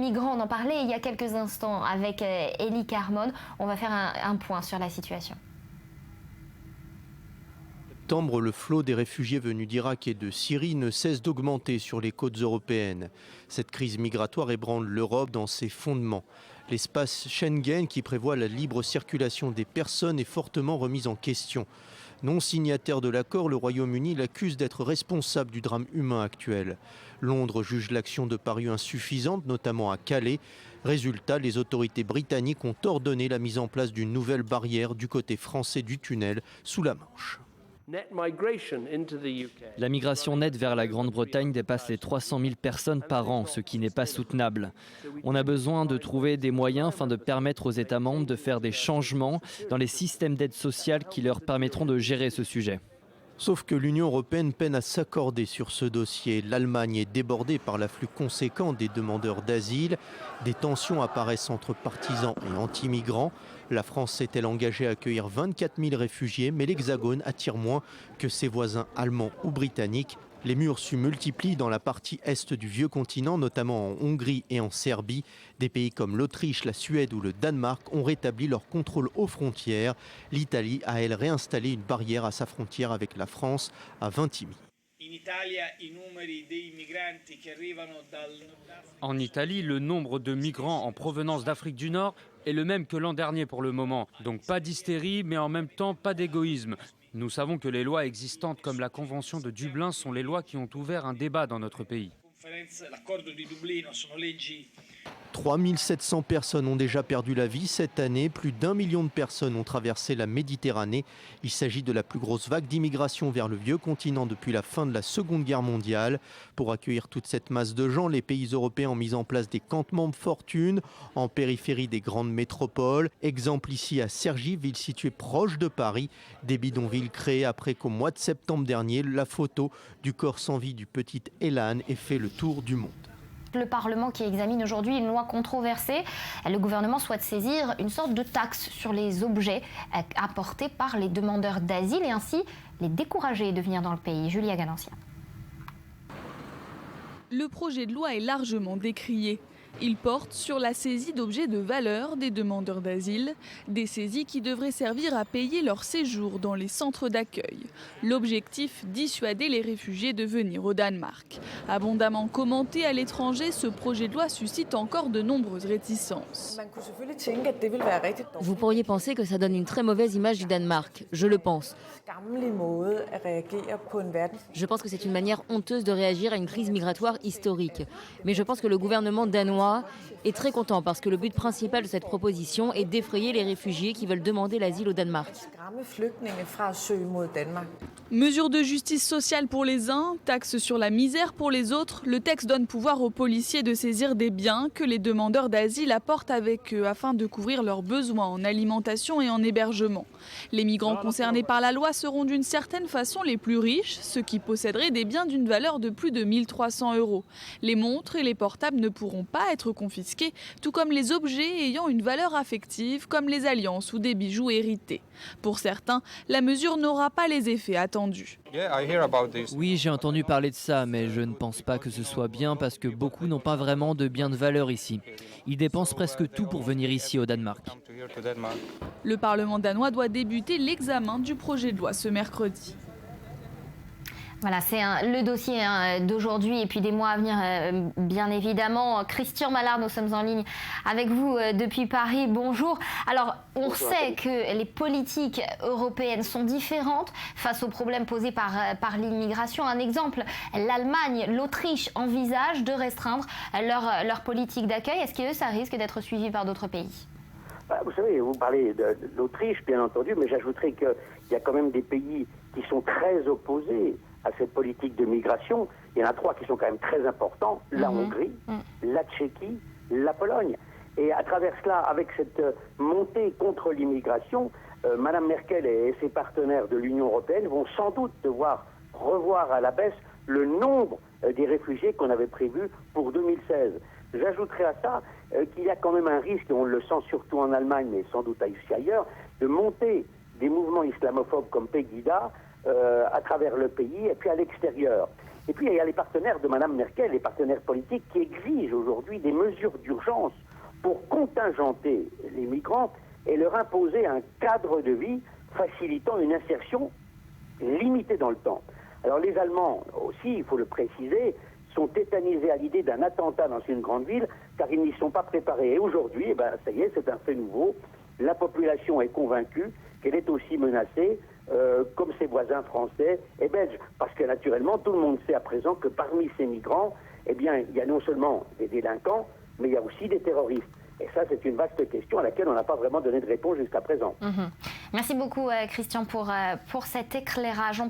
migrants. On en parlait il y a quelques instants avec Élie Carmon. On va faire un point sur la situation. En septembre, le flot des réfugiés venus d'Irak et de Syrie ne cesse d'augmenter sur les côtes européennes. Cette crise migratoire ébranle l'Europe dans ses fondements. L'espace Schengen, qui prévoit la libre circulation des personnes, est fortement remis en question. Non signataire de l'accord, le Royaume-Uni l'accuse d'être responsable du drame humain actuel. Londres juge l'action de Paris insuffisante, notamment à Calais. Résultat, les autorités britanniques ont ordonné la mise en place d'une nouvelle barrière du côté français du tunnel sous la Manche. La migration nette vers la Grande-Bretagne dépasse les 300 000 personnes par an, ce qui n'est pas soutenable. On a besoin de trouver des moyens afin de permettre aux États membres de faire des changements dans les systèmes d'aide sociale qui leur permettront de gérer ce sujet. Sauf que l'Union européenne peine à s'accorder sur ce dossier. L'Allemagne est débordée par l'afflux conséquent des demandeurs d'asile. Des tensions apparaissent entre partisans et anti-migrants. La France s'est-elle engagée à accueillir 24 000 réfugiés, mais l'Hexagone attire moins que ses voisins allemands ou britanniques. Les murs se multiplient dans la partie est du vieux continent, notamment en Hongrie et en Serbie. Des pays comme l'Autriche, la Suède ou le Danemark ont rétabli leur contrôle aux frontières. L'Italie a, elle, réinstallé une barrière à sa frontière avec la France à Vintimille. En Italie, le nombre de migrants en provenance d'Afrique du Nord est le même que l'an dernier pour le moment. Donc pas d'hystérie, mais en même temps pas d'égoïsme. Nous savons que les lois existantes comme la Convention de Dublin sont les lois qui ont ouvert un débat dans notre pays. 3 700 personnes ont déjà perdu la vie cette année. Plus d'1 million de personnes ont traversé la Méditerranée. Il s'agit de la plus grosse vague d'immigration vers le vieux continent depuis la fin de la Seconde Guerre mondiale. Pour accueillir toute cette masse de gens, les pays européens ont mis en place des campements de fortune en périphérie des grandes métropoles. Exemple ici à Cergy, ville située proche de Paris. Des bidonvilles créés après qu'au mois de septembre dernier, la photo du corps sans vie du petit Elan ait fait le tour du monde. Le Parlement qui examine aujourd'hui une loi controversée. Le gouvernement souhaite saisir une sorte de taxe sur les objets apportés par les demandeurs d'asile et ainsi les décourager de venir dans le pays. Julia Ganancia. Le projet de loi est largement décrié. Il porte sur la saisie d'objets de valeur des demandeurs d'asile, des saisies qui devraient servir à payer leur séjour dans les centres d'accueil. L'objectif, dissuader les réfugiés de venir au Danemark. Abondamment commenté à l'étranger, ce projet de loi suscite encore de nombreuses réticences. Vous pourriez penser que ça donne une très mauvaise image du Danemark, je le pense. Je pense que c'est une manière honteuse de réagir à une crise migratoire historique. Mais je pense que le gouvernement danois est très content parce que le but principal de cette proposition est d'effrayer les réfugiés qui veulent demander l'asile au Danemark. Mesure de justice sociale pour les uns, taxe sur la misère pour les autres, le texte donne pouvoir aux policiers de saisir des biens que les demandeurs d'asile apportent avec eux afin de couvrir leurs besoins en alimentation et en hébergement. Les migrants concernés par la loi seront d'une certaine façon les plus riches, ceux qui posséderaient des biens d'une valeur de plus de 1 300 €. Les montres et les portables ne pourront pas être confisqués, tout comme les objets ayant une valeur affective comme les alliances ou des bijoux hérités. Pour certains, la mesure n'aura pas les effets attendus. Oui, j'ai entendu parler de ça, mais je ne pense pas que ce soit bien parce que beaucoup n'ont pas vraiment de biens de valeur ici. Ils dépensent presque tout pour venir ici au Danemark. Le Parlement danois doit débuter l'examen du projet de loi ce mercredi. Voilà, c'est le dossier d'aujourd'hui et puis des mois à venir, bien évidemment. Christian Mallard, nous sommes en ligne avec vous depuis Paris. Bonjour. Alors, on sait que les politiques européennes sont différentes face aux problèmes posés par l'immigration. Un exemple, l'Allemagne, l'Autriche envisagent de restreindre leur politique d'accueil. Est-ce que ça risque d'être suivi par d'autres pays ? Vous savez, vous parlez de l'Autriche, bien entendu, mais j'ajouterais qu'il y a quand même des pays qui sont très opposés à cette politique de migration. Il y en a 3 qui sont quand même très importants, la Hongrie, la Tchéquie, la Pologne. Et à travers cela, avec cette montée contre l'immigration, Mme Merkel et ses partenaires de l'Union européenne vont sans doute devoir revoir à la baisse le nombre des réfugiés qu'on avait prévu pour 2016. J'ajouterai à ça qu'il y a quand même un risque, et on le sent surtout en Allemagne, mais sans doute aussi ailleurs, de monter des mouvements islamophobes comme Pegida à travers le pays et puis à l'extérieur. Et puis il y a les partenaires de Mme Merkel, les partenaires politiques qui exigent aujourd'hui des mesures d'urgence pour contingenter les migrants et leur imposer un cadre de vie facilitant une insertion limitée dans le temps. Alors les Allemands aussi, il faut le préciser, sont tétanisés à l'idée d'un attentat dans une grande ville, car ils n'y sont pas préparés. Et aujourd'hui, ça y est, c'est un fait nouveau. La population est convaincue qu'elle est aussi menacée, comme ses voisins français et belges. Parce que naturellement, tout le monde sait à présent que parmi ces migrants, eh bien, il y a non seulement des délinquants, mais il y a aussi des terroristes. Et ça, c'est une vaste question à laquelle on n'a pas vraiment donné de réponse jusqu'à présent. Merci beaucoup, Christian, pour cet éclairage.